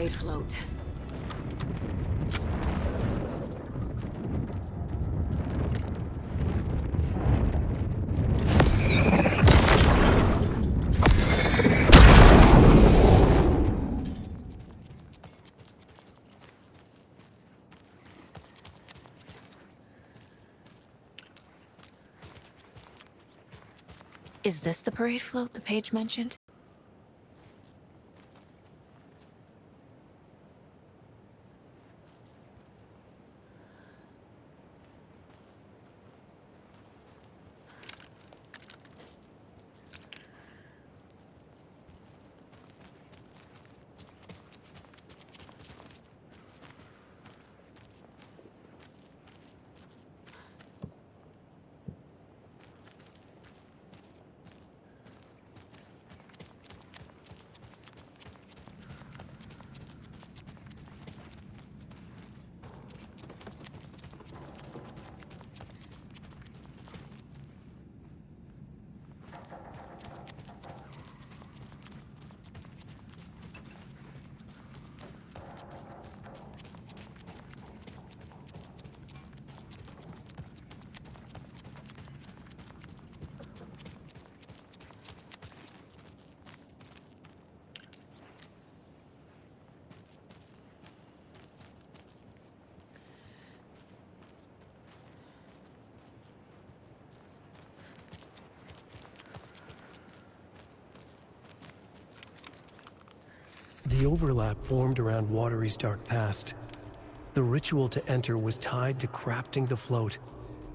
parade float. Is this the parade float the page mentioned? The overlap formed around Watery's dark past. The ritual to enter was tied to crafting the float.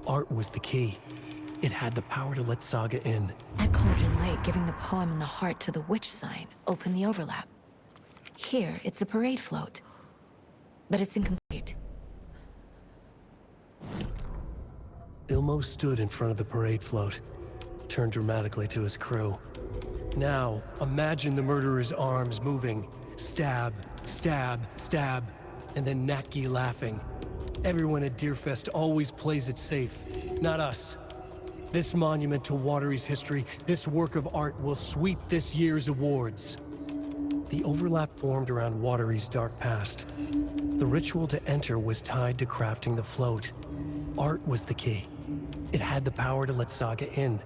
Art was the key. It had the power to let Saga in. At Cauldron Lake, giving the poem and the heart to the witch sign opened the overlap. Here, it's the parade float. But it's incomplete. Ilmo stood in front of the parade float, turned dramatically to his crew. Now, imagine the murderer's arms moving. Stab, stab, stab, and then Natki laughing. Everyone at Deerfest always plays it safe, not us. This monument to Watery's history, this work of art will sweep this year's awards. The overlap formed around Watery's dark past. The ritual to enter was tied to crafting the float. Art was the key. It had the power to let Saga in.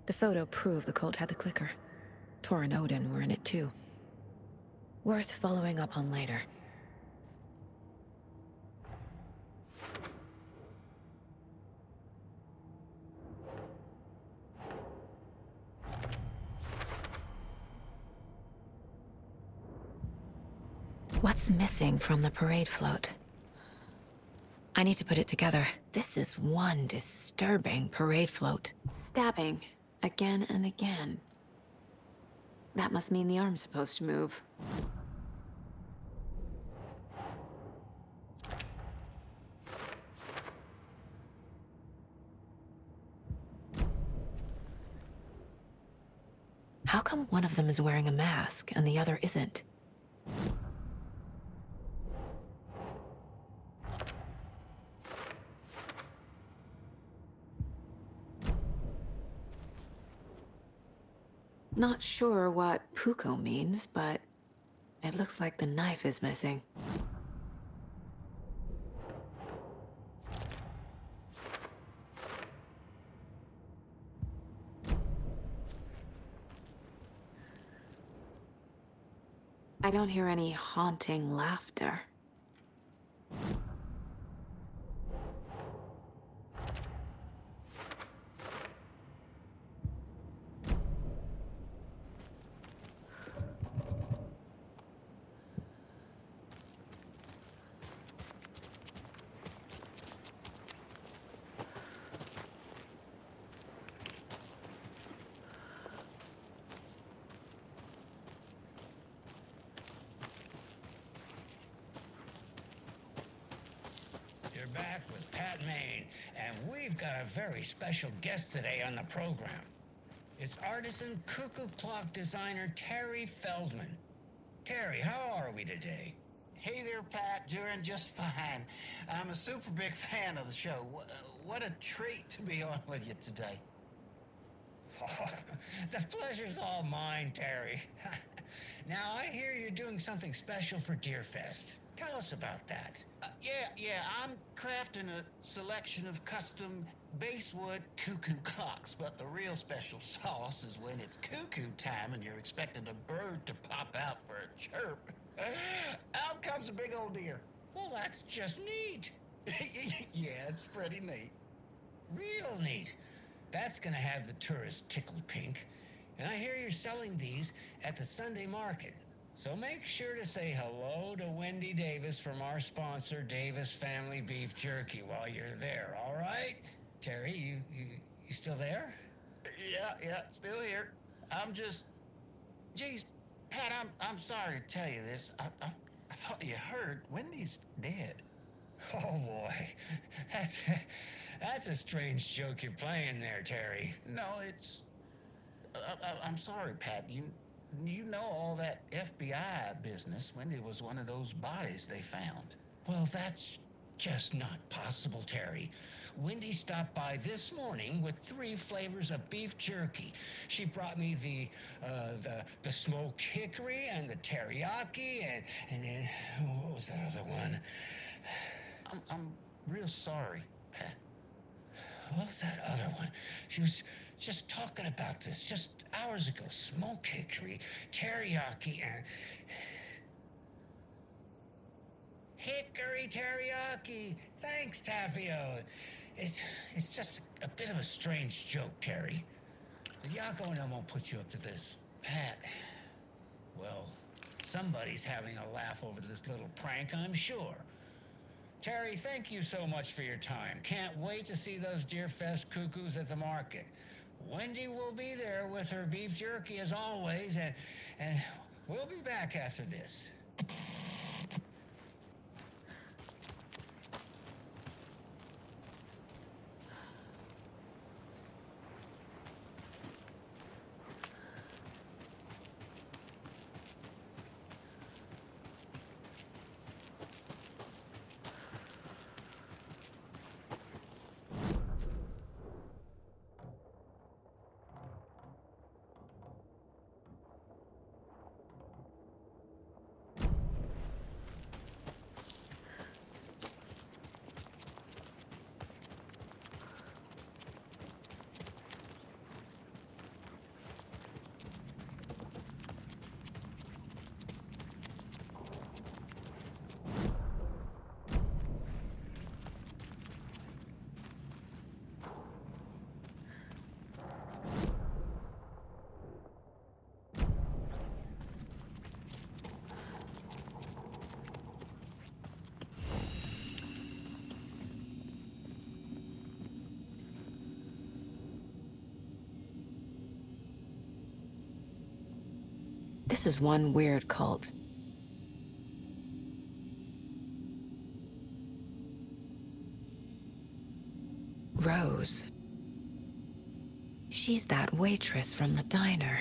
The photo proved the cult had the clicker. Tor and Odin were in it too. Worth following up on later. What's missing from the parade float? I need to put it together. This is one disturbing parade float. Stabbing. Again and again. That must mean the arm's supposed to move. How come one of them is wearing a mask and the other isn't? Not sure what Puko means, but it looks like the knife is missing. I don't hear any haunting laughter. You're back with Pat Maine, and we've got a very special guest today on the program. It's artisan cuckoo clock designer Terry Feldman. Terry, how are we today? Hey there, Pat. Doing just fine. I'm a super big fan of the show. What a treat to be on with you today. Oh, the pleasure's all mine, Terry. Now, I hear you're doing something special for Deerfest. Tell us about that. Yeah, I'm crafting a selection of custom basswood cuckoo clocks, but the real special sauce is when it's cuckoo time and you're expecting a bird to pop out for a chirp. Out comes a big old deer. Well, that's just neat. Yeah, it's pretty neat. Real neat. That's gonna have the tourists tickled pink. And I hear you're selling these at the Sunday market. So make sure to say hello to Wendy Davis from our sponsor, Davis Family Beef Jerky, while you're there, all right? Terry, you still there? Yeah, still here. I'm just... Geez, Pat, I'm sorry to tell you this. I thought you heard Wendy's dead. Oh boy, that's a strange joke you're playing there, Terry. No, it's... I'm sorry, Pat. You know all that FBI business. Wendy was one of those bodies they found. Well, that's just not possible, Terry. Wendy stopped by this morning with 3 flavors of beef jerky. She brought me the smoked hickory and the teriyaki and then what was that other one? I'm real sorry, Pat. What was that other one? She was just talking about this just hours ago. Smoked hickory, teriyaki, and... Hickory teriyaki! Thanks, Tapio. It's just a bit of a strange joke, Terry. But Yako and I won't put you up to this. Pat, Well, somebody's having a laugh over this little prank, I'm sure. Terry, thank you so much for your time. Can't wait to see those Deerfest cuckoos at the market. Wendy will be there with her beef jerky as always, and we'll be back after this. This is one weird cult. Rose. She's that waitress from the diner.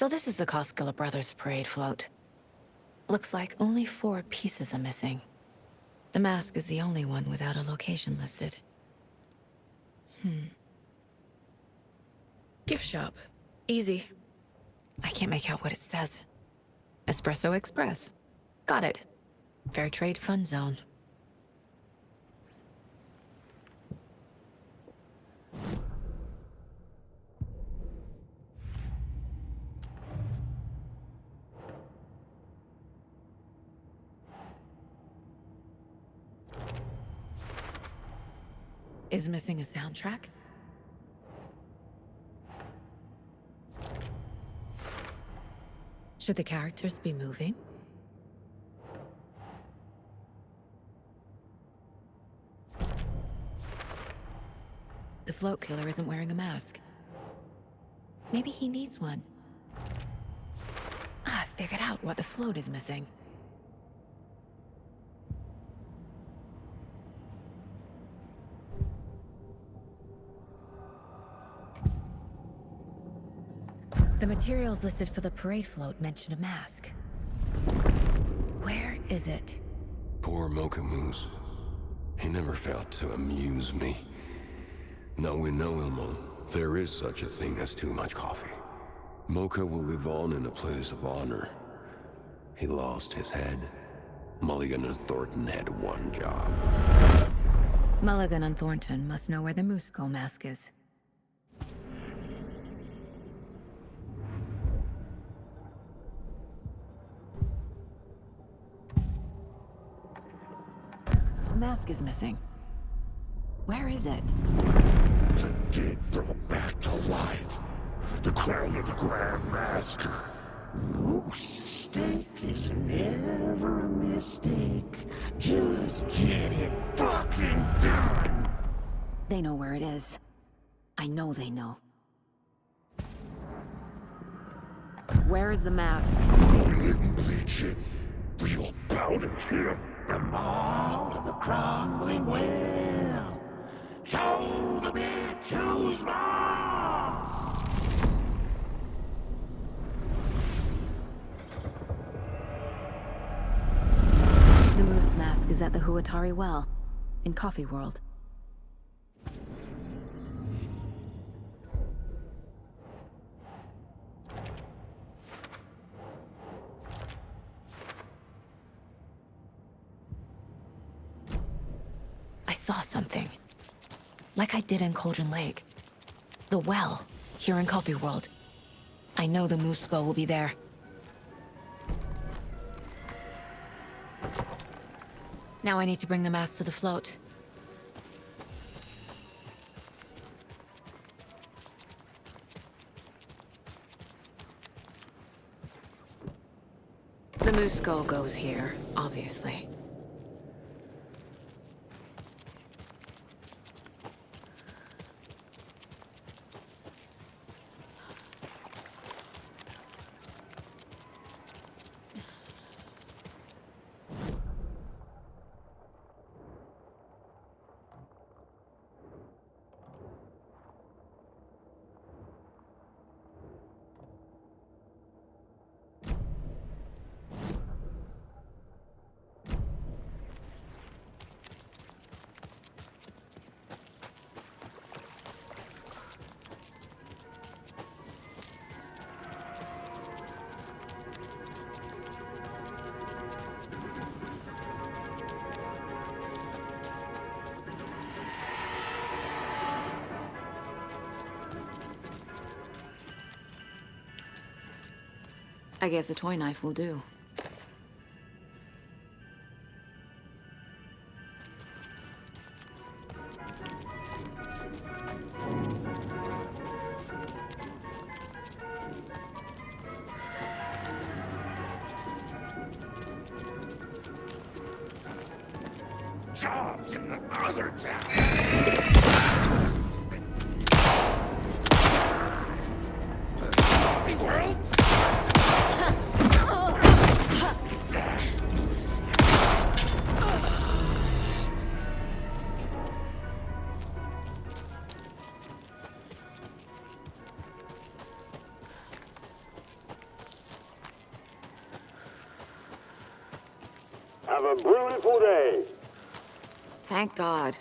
So this is the Koskela Brothers parade float. Looks like only 4 pieces are missing. The mask is the only one without a location listed. Gift shop. Easy. I can't make out what it says. Espresso Express. Got it. Fair Trade Fun Zone. Is missing a soundtrack? Should the characters be moving? The float killer isn't wearing a mask. Maybe he needs one. I figured out what the float is missing. The materials listed for the parade float mention a mask. Where is it? Poor Mocha Moose. He never failed to amuse me. Now we know, Ilmo, there is such a thing as too much coffee. Mocha will live on in a place of honor. He lost his head. Mulligan and Thornton had one job. Mulligan and Thornton must know where the Moose Skull mask is. The mask is missing. Where is it? The dead brought back to life. The crown of the Grand Master. Moose steak is never a mistake. Just get it fucking done. They know where it is. I know they know. Where is the mask? We didn't bleach it. Real powder here. The mall of the crumbling well. Show the bitch who's boss. The moose mask is at the Huatari Well, in Coffee World. I saw something. Like I did in Cauldron Lake. The well, here in Coffee World. I know the Moose Skull will be there. Now I need to bring the mask to the float. The Moose Skull goes here, obviously. I guess a toy knife will do. Jobs in the other town. Big world. a beautiful day. Thank God.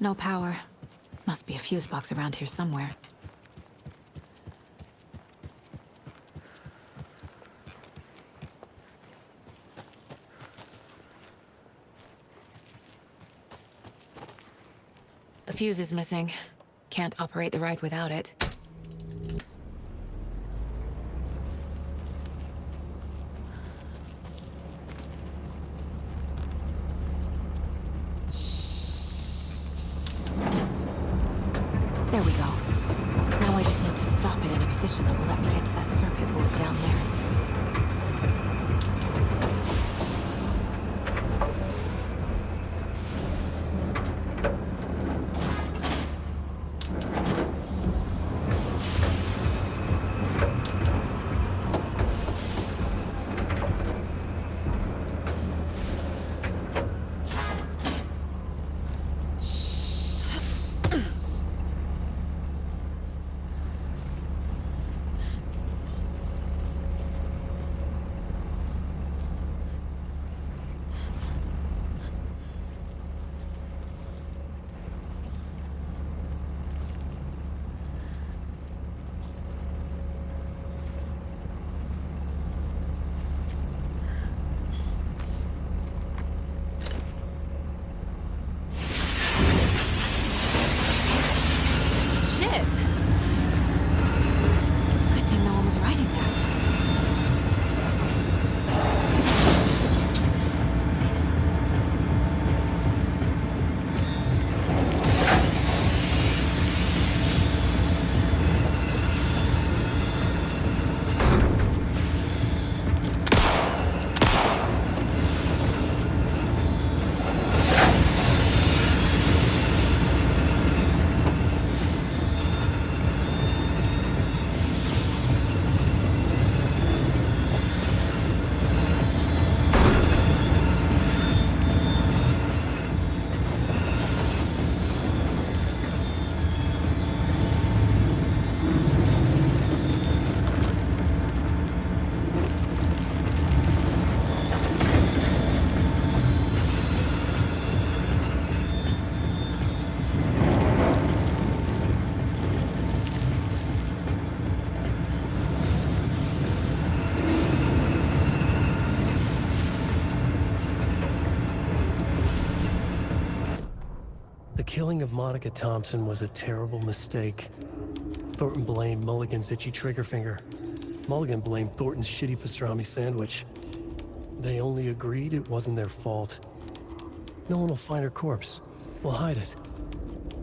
No power. Must be a fuse box around here somewhere. A fuse is missing. Can't operate the ride without it. There we go. Now I just need to stop it in a position that will let me get to that circuit board down there. The killing of Monica Thompson was a terrible mistake. Thornton blamed Mulligan's itchy trigger finger. Mulligan blamed Thornton's shitty pastrami sandwich. They only agreed it wasn't their fault. No one will find her corpse. We'll hide it.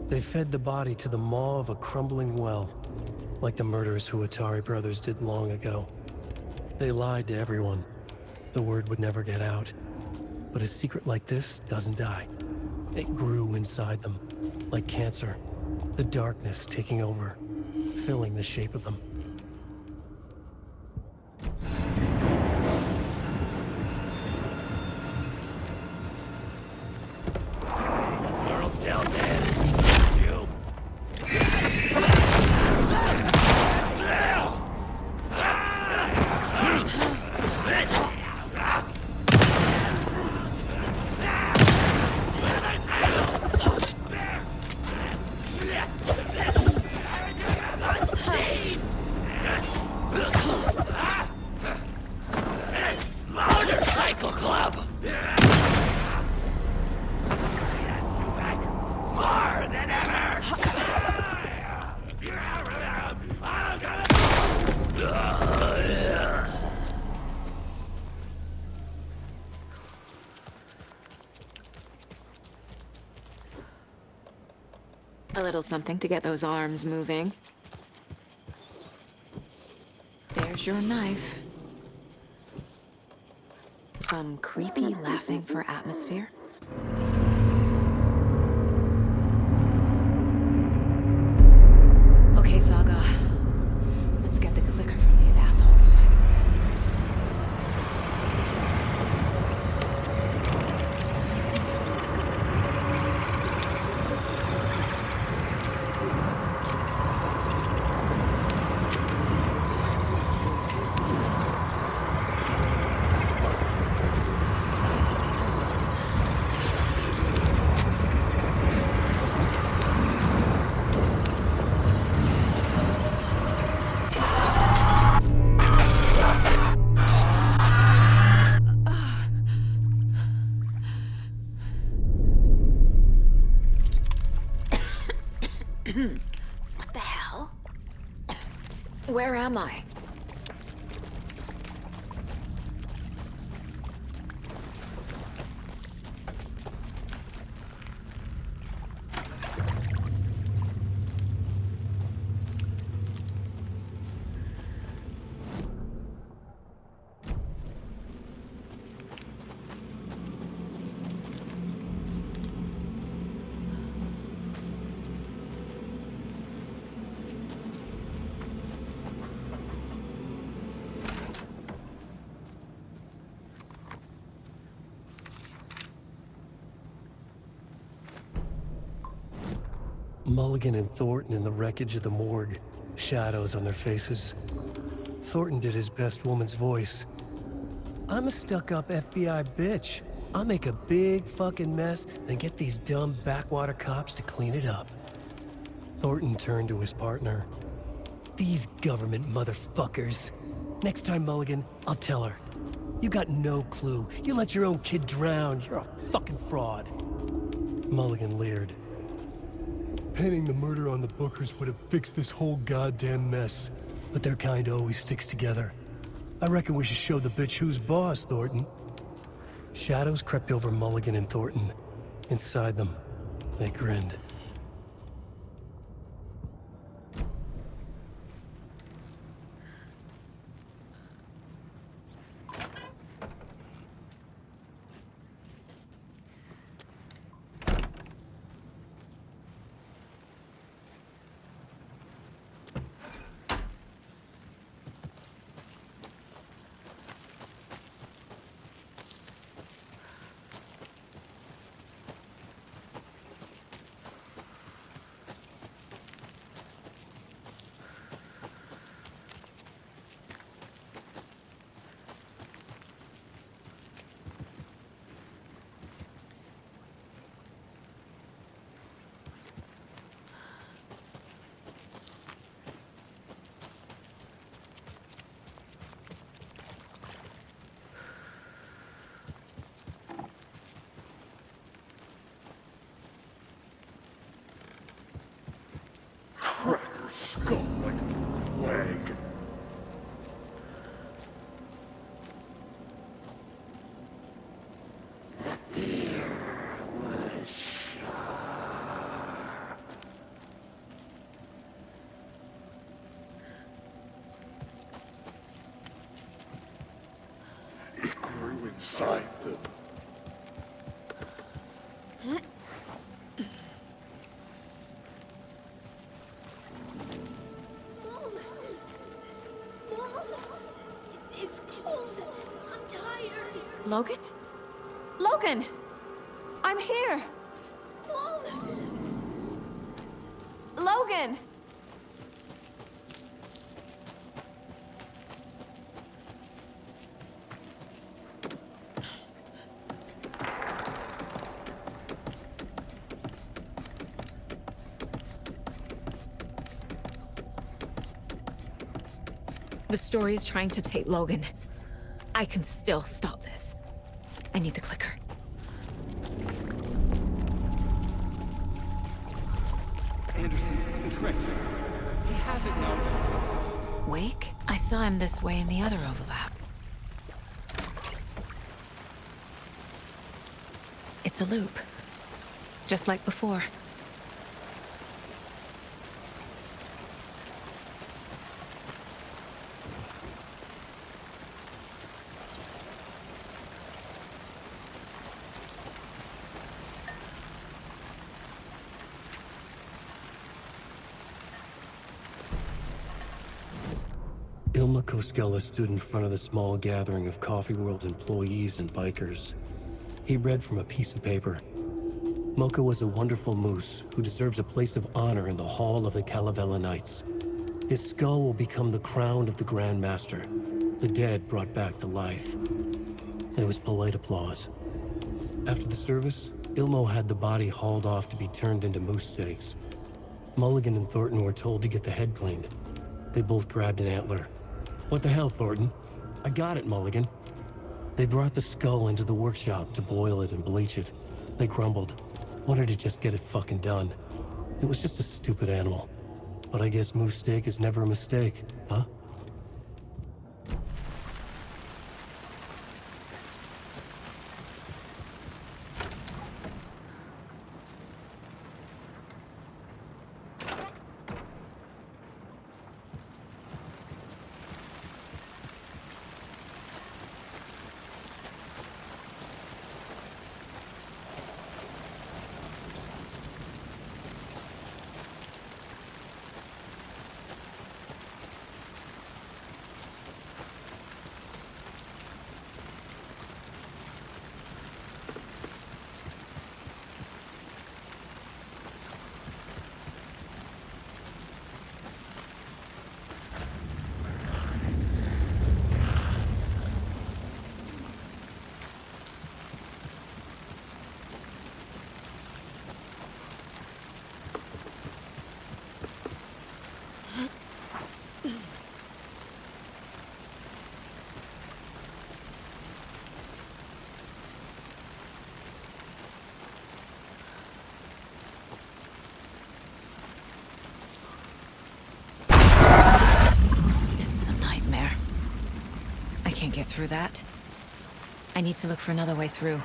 They fed the body to the maw of a crumbling well, like the murderous Huatari brothers did long ago. They lied to everyone. The word would never get out. But a secret like this doesn't die. It grew inside them, like cancer. The darkness taking over, filling the shape of them. A little something to get those arms moving. There's your knife. Some creepy laughing for atmosphere. Okay, Saga. Let's get the clicker from these assholes. What the hell? Where am I? Mulligan and Thornton in the wreckage of the morgue, shadows on their faces. Thornton did his best woman's voice. I'm a stuck-up FBI bitch. I'll make a big fucking mess, then get these dumb backwater cops to clean it up. Thornton turned to his partner. These government motherfuckers. Next time, Mulligan, I'll tell her. You got no clue. You let your own kid drown. You're a fucking fraud. Mulligan leered. Pinning the murder on the Bookers would have fixed this whole goddamn mess. But their kind always sticks together. I reckon we should show the bitch who's boss, Thornton. Shadows crept over Mulligan and Thornton. Inside them, they grinned. inside them. Mom! Mom! It's cold. I'm tired. Logan? Logan! I'm here! Mom! Logan! The story is trying to take Logan. I can still stop this. I need the clicker. Anderson, constrict. He has it now. Wake? I saw him this way in the other overlap. It's a loop. Just like before. Ilma Koskela stood in front of the small gathering of Coffee World employees and bikers. He read from a piece of paper. Mocha was a wonderful moose who deserves a place of honor in the Hall of the Calavella Knights. His skull will become the crown of the Grand Master, the dead brought back to life. There was polite applause. After the service, Ilmo had the body hauled off to be turned into moose steaks. Mulligan and Thornton were told to get the head cleaned. They both grabbed an antler. What the hell, Thornton? I got it, Mulligan. They brought the skull into the workshop to boil it and bleach it. They grumbled. Wanted to just get it fucking done. It was just a stupid animal. But I guess moose steak is never a mistake, huh? Get through that. I need to look for another way through.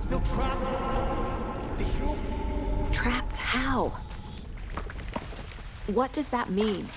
Still trapped. The hill? Trapped how? What does that mean?